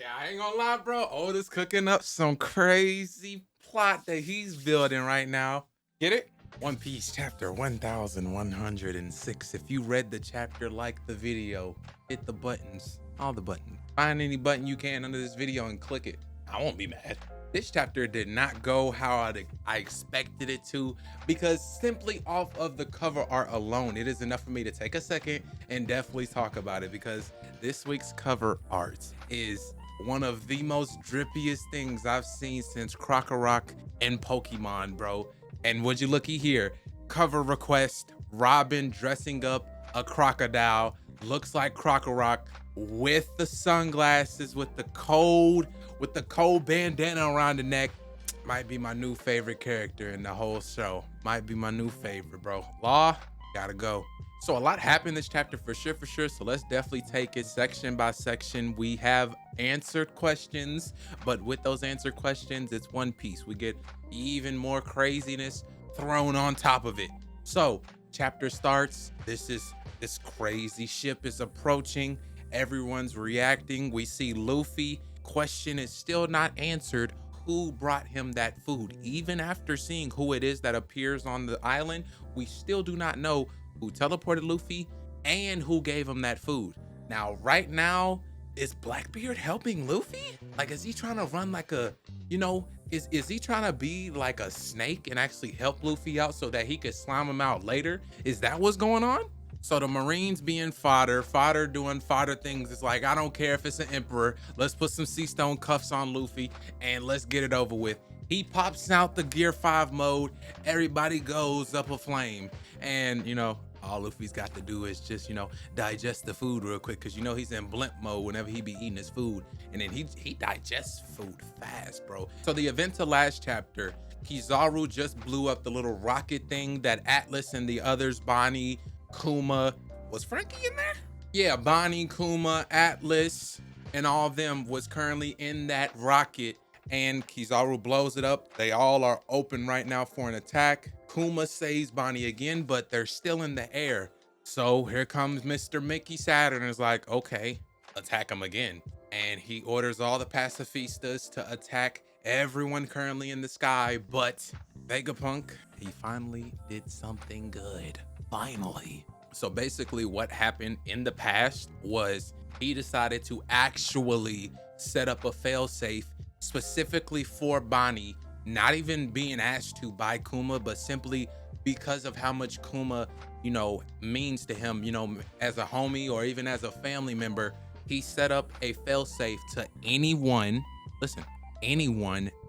Yeah, I ain't gonna lie, bro. Oda's cooking up some crazy plot that he's building right now. Get it? One Piece chapter 1106. If you read the chapter, like the video, hit the buttons, all the buttons. Find any button you can under this video and click it. I won't be mad. This chapter did not go how I expected it to, because simply off of the cover art alone, it is enough for me to take a second and definitely talk about it, because this week's cover art is one of the most drippiest things I've seen since Crocorock and Pokemon, bro. And would you looky here, cover request, Robin dressing up a crocodile, looks like Crocorock with the sunglasses, with the cold bandana around the neck. Might be my new favorite character in the whole show. Might be my new favorite, bro. Law, gotta go. So a lot happened this chapter for sure. So let's definitely take it section by section. We have answered questions, but with those answered questions, it's One Piece. We get even more craziness thrown on top of it. So chapter starts. This crazy ship is approaching. Everyone's reacting. We see Luffy. Question is still not answered. Who brought him that food? Even after seeing who it is that appears on the island, we still do not know who teleported Luffy and who gave him that food. Now, right now, is Blackbeard helping Luffy? Like, is he trying to run like a, is he trying to be like a snake and actually help Luffy out so that he could slime him out later? Is that what's going on? So the Marines being fodder doing fodder things. It's like, I don't care if it's an emperor. Let's put some sea stone cuffs on Luffy and let's get it over with. He pops out the Gear 5 mode. Everybody goes up a flame. And, all Luffy's got to do is just, digest the food real quick. Because, he's in blimp mode whenever he be eating his food. And then he digests food fast, bro. So the event of last chapter, Kizaru just blew up the little rocket thing that Atlas and the others, Bonnie, Kuma, was Frankie in there? Yeah, Bonnie, Kuma, Atlas, and all of them was currently in that rocket, and Kizaru blows it up. They all are open right now for an attack. Kuma saves Bonnie again, but they're still in the air. So here comes Mr. Mickey Saturn, is like, okay, attack him again. And he orders all the pacifistas to attack everyone currently in the sky, but Vegapunk, he finally did something good. Finally. So basically what happened in the past was he decided to actually set up a failsafe specifically for Bonnie, not even being asked to by Kuma, but simply because of how much Kuma, means to him, as a homie or even as a family member. He set up a failsafe to anyone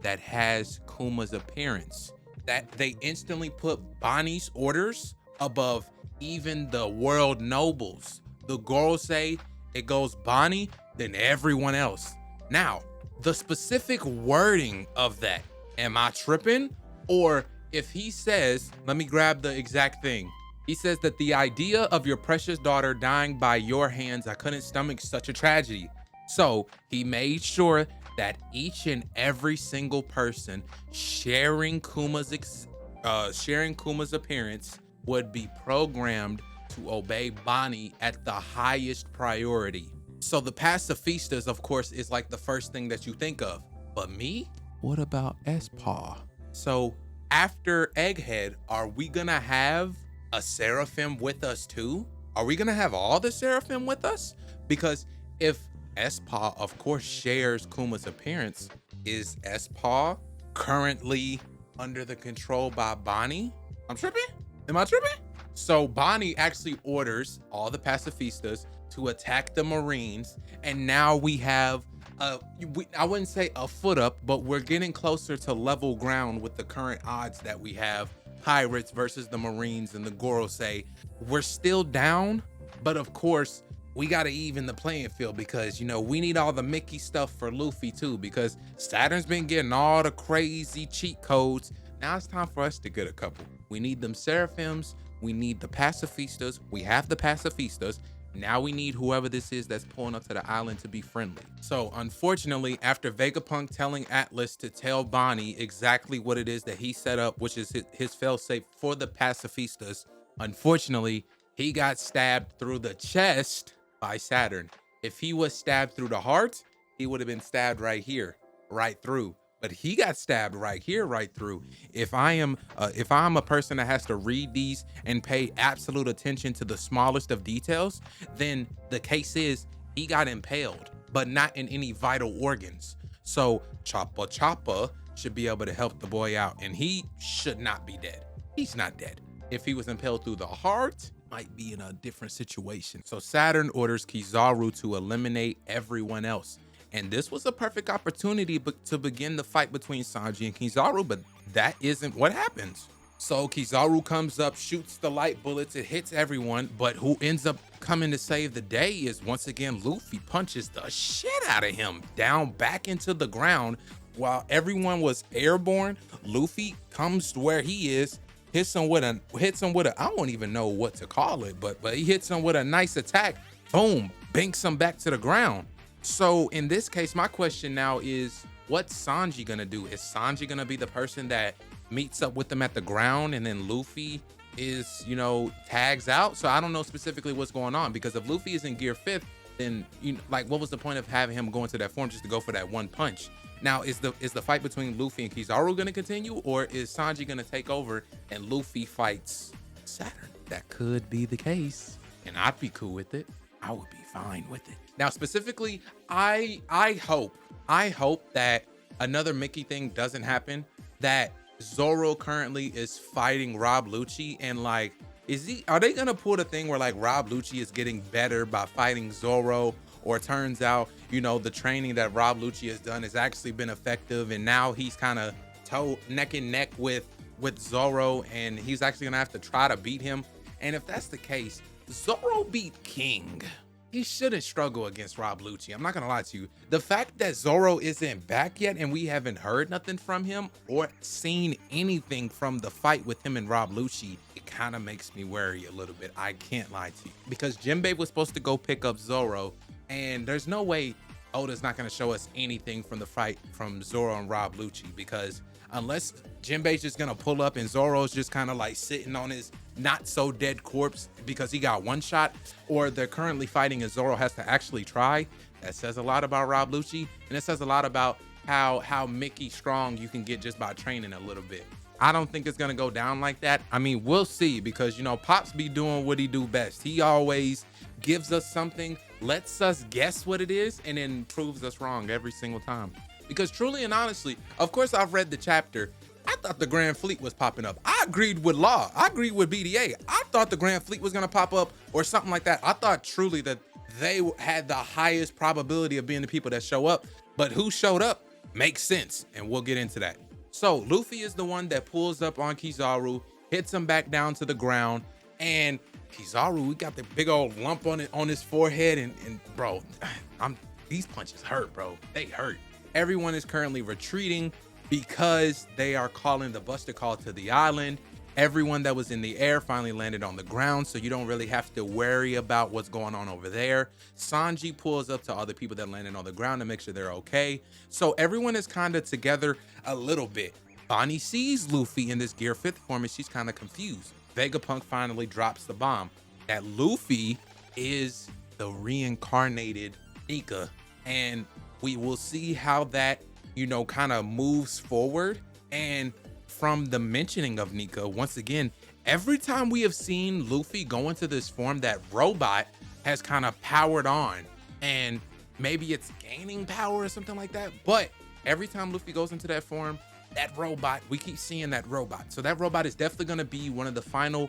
that has Kuma's appearance, that they instantly put Bonnie's orders above even the world nobles. The Gorosei, it goes Bonnie, then everyone else. Now, the specific wording of that, am I tripping? Or if he says, let me grab the exact thing. He says that the idea of your precious daughter dying by your hands, I couldn't stomach such a tragedy. So he made sure that each and every single person sharing Kuma's appearance would be programmed to obey Bonnie at the highest priority. So the pacifistas, of course, is like the first thing that you think of. But me? What about Espaw? So after Egghead, are we gonna have a Seraphim with us too? Are we gonna have all the Seraphim with us? Because if Espaw, of course, shares Kuma's appearance, is Espaw currently under the control by Bonnie? I'm tripping? Am I tripping? So Bonnie actually orders all the pacifistas to attack the Marines, and now we have I wouldn't say a foot up, but we're getting closer to level ground with the current odds that we have. Pirates versus the Marines and the Gorosei. We're still down, but of course we got to even the playing field, because we need all the Mickey stuff for Luffy too, because Saturn's been getting all the crazy cheat codes. Now it's time for us to get a couple. We need them Seraphims, we need the pacifistas. We have the pacifistas. Now we need whoever this is that's pulling up to the island to be friendly. So unfortunately, after Vegapunk telling Atlas to tell Bonnie exactly what it is that he set up, which is his failsafe for the pacifistas, unfortunately, he got stabbed through the chest by Saturn. If he was stabbed through the heart, he would have been stabbed right here, right through. But he got stabbed right here, right through. If I'm a person that has to read these and pay absolute attention to the smallest of details, then the case is he got impaled, but not in any vital organs. So Choppa Choppa should be able to help the boy out, and he should not be dead. He's not dead. If he was impaled through the heart, might be in a different situation. So Saturn orders Kizaru to eliminate everyone else. And this was a perfect opportunity to begin the fight between Sanji and Kizaru, but that isn't what happens. So Kizaru comes up, shoots the light bullets, it hits everyone, but who ends up coming to save the day is once again Luffy. Punches the shit out of him down back into the ground. While everyone was airborne, Luffy comes to where he is, hits him with a I don't even know what to call it, but he hits him with a nice attack. Boom, banks him back to the ground. So in this case, my question now is, what's Sanji gonna do? Is Sanji gonna be the person that meets up with them at the ground, and then Luffy is, tags out? So I don't know specifically what's going on, because if Luffy is in gear 5th, then like, what was the point of having him go into that form just to go for that one punch? Now, is the fight between Luffy and Kizaru gonna continue, or is Sanji gonna take over and Luffy fights Saturn? That could be the case, and I'd be cool with it. I would be fine with it. Now, specifically, I hope that another Mickey thing doesn't happen, that Zoro currently is fighting Rob Lucci, and like, are they gonna pull the thing where like Rob Lucci is getting better by fighting Zoro, or it turns out, the training that Rob Lucci has done has actually been effective, and now he's kind of neck and neck with Zoro, and he's actually gonna have to try to beat him? And if that's the case, Zoro beat King. He shouldn't struggle against Rob Lucci. I'm not gonna lie to you. The fact that Zoro isn't back yet and we haven't heard nothing from him or seen anything from the fight with him and Rob Lucci, it kind of makes me worry a little bit. I can't lie to you. Because Jinbei was supposed to go pick up Zoro, and there's no way Oda's not gonna show us anything from the fight from Zoro and Rob Lucci, because unless Jinbei's just gonna pull up and Zoro's just kind of like sitting on his not so dead corpse because he got one shot, or they're currently fighting and Zoro has to actually try, that says a lot about Rob Lucci, and it says a lot about how Mickey strong you can get just by training a little bit. I don't think it's gonna go down like that. I mean, we'll see, because Pops be doing what he do best. He always gives us something, lets us guess what it is, and then proves us wrong every single time. Because truly and honestly, of course I've read the chapter, I thought the Grand Fleet was popping up. I agreed with Law. I agreed with BDA. I thought the Grand Fleet was gonna pop up or something like that. I thought truly that they had the highest probability of being the people that show up, but who showed up makes sense, and we'll get into that. So Luffy is the one that pulls up on Kizaru, hits him back down to the ground, and Kizaru, we got the big old lump on his forehead, and bro, these punches hurt, bro. They hurt. Everyone is currently retreating because they are calling the Buster Call to the island. Everyone that was in the air finally landed on the ground, so you don't really have to worry about what's going on over there. Sanji pulls up to all the people that landed on the ground to make sure they're okay. So everyone is kind of together a little bit. Bonnie sees Luffy in this Gear 5th form, and she's kind of confused. Vegapunk finally drops the bomb that Luffy is the reincarnated Nika, and we will see how that kind of moves forward. And from the mentioning of Nika, once again, every time we have seen Luffy go into this form, that robot has kind of powered on, and maybe it's gaining power or something like that, but every time Luffy goes into that form, that robot, we keep seeing that robot. So that robot is definitely going to be one of the final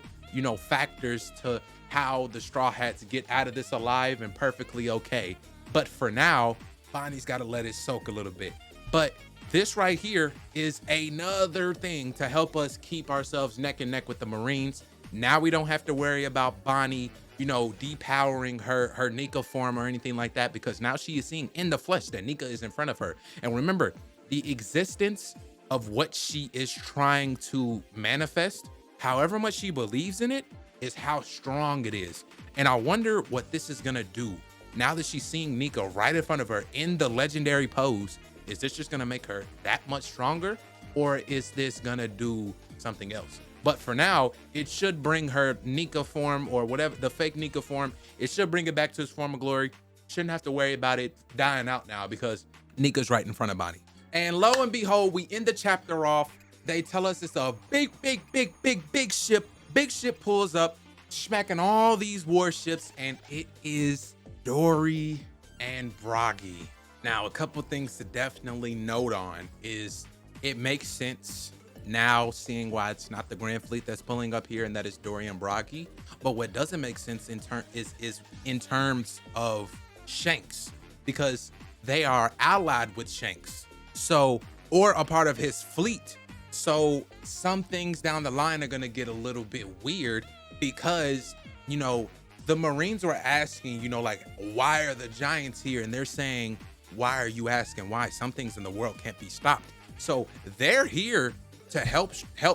factors to how the Straw Hats get out of this alive and perfectly okay. But for now, Bonnie's got to let it soak a little bit. But this right here is another thing to help us keep ourselves neck and neck with the Marines. Now we don't have to worry about Bonnie, depowering her Nika form or anything like that, because now she is seeing in the flesh that Nika is in front of her. And remember, the existence of what she is trying to manifest, however much she believes in it, is how strong it is. And I wonder what this is gonna do. Now that she's seeing Nika right in front of her in the legendary pose, is this just gonna make her that much stronger, or is this gonna do something else? But for now, it should bring her Nika form, or whatever, the fake Nika form, it should bring it back to its form of glory. shouldn't have to worry about it dying out now because Nika's right in front of Bonnie. And lo and behold, we end the chapter off. They tell us it's a big ship. Big ship pulls up, smacking all these warships, and it is Dory and Bragi. Now, a couple things to definitely note on is it makes sense now seeing why it's not the Grand Fleet that's pulling up here and that is Dory and Bragi. But what doesn't make sense is in terms of Shanks, because they are allied with Shanks, so, or a part of his fleet. So some things down the line are gonna get a little bit weird because, you know, the Marines were asking, you know, like, why are the giants here? And they're saying, why are you asking why? Some things in the world can't be stopped. So they're here to help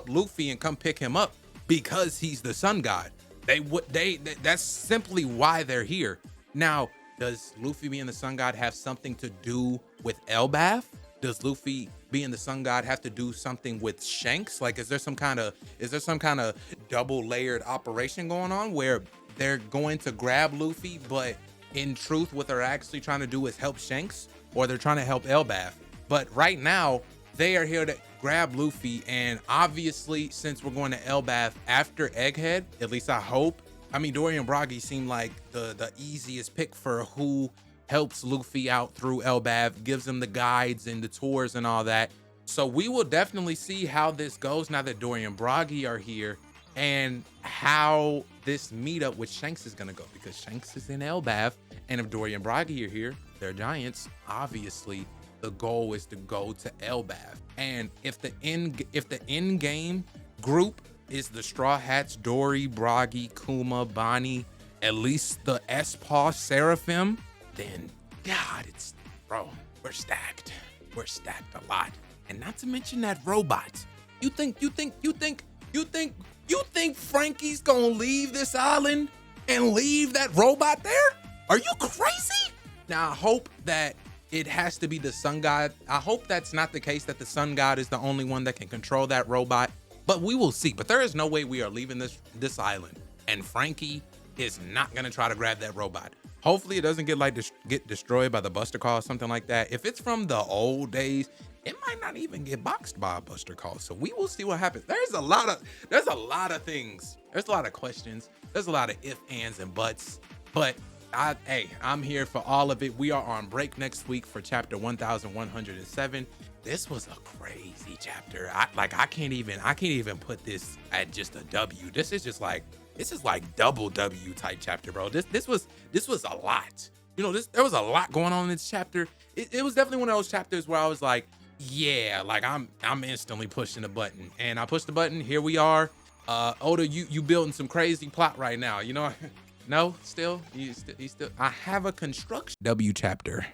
Luffy and come pick him up because he's the sun god. That's simply why they're here. Now, does Luffy being the sun god have something to do with Elbaf? Does Luffy being the sun god have to do something with Shanks? Like, is there some kind of double layered operation going on where they're going to grab Luffy, but in truth, what they're actually trying to do is help Shanks, or they're trying to help Elbaf? But right now, they are here to grab Luffy, and obviously, since we're going to Elbaf after Egghead, at least I hope. I mean, Dory and Bragi seem like the easiest pick for who helps Luffy out through Elbaf, gives him the guides and the tours and all that. So we will definitely see how this goes now that Dory and Bragi are here, and how this meetup with Shanks is gonna go, because Shanks is in Elbaf, and if Dory and Bragi are here, they're giants. Obviously, the goal is to go to Elbaf. And if the end game group is the Straw Hats, Dory, Bragi, Kuma, Bonnie, at least the S-Paw Seraphim, then God, bro, we're stacked. We're stacked a lot. And not to mention that robot. You think Frankie's gonna leave this island and leave that robot there? Are you crazy? Now, I hope that it has to be the sun god. I hope that's not the case, that the sun god is the only one that can control that robot, but we will see. But there is no way we are leaving this island and Frankie is not gonna try to grab that robot. Hopefully it doesn't get destroyed by the Buster Call or something like that. If it's from the old days, it might not even get boxed by a Buster Call. So we will see what happens. There's a lot of things. There's a lot of questions. There's a lot of ifs, ands, and buts. But hey, I'm here for all of it. We are on break next week for chapter 1107. This was a crazy chapter. I can't even put this at just a W. This is like double W type chapter, bro. This was a lot. You know, there was a lot going on in this chapter. It was definitely one of those chapters where I was like, yeah, like I'm instantly pushing the button, and I pushed the button. Here we are. Oda, you building some crazy plot right now. You know, no, still, you still. I have a construction W chapter.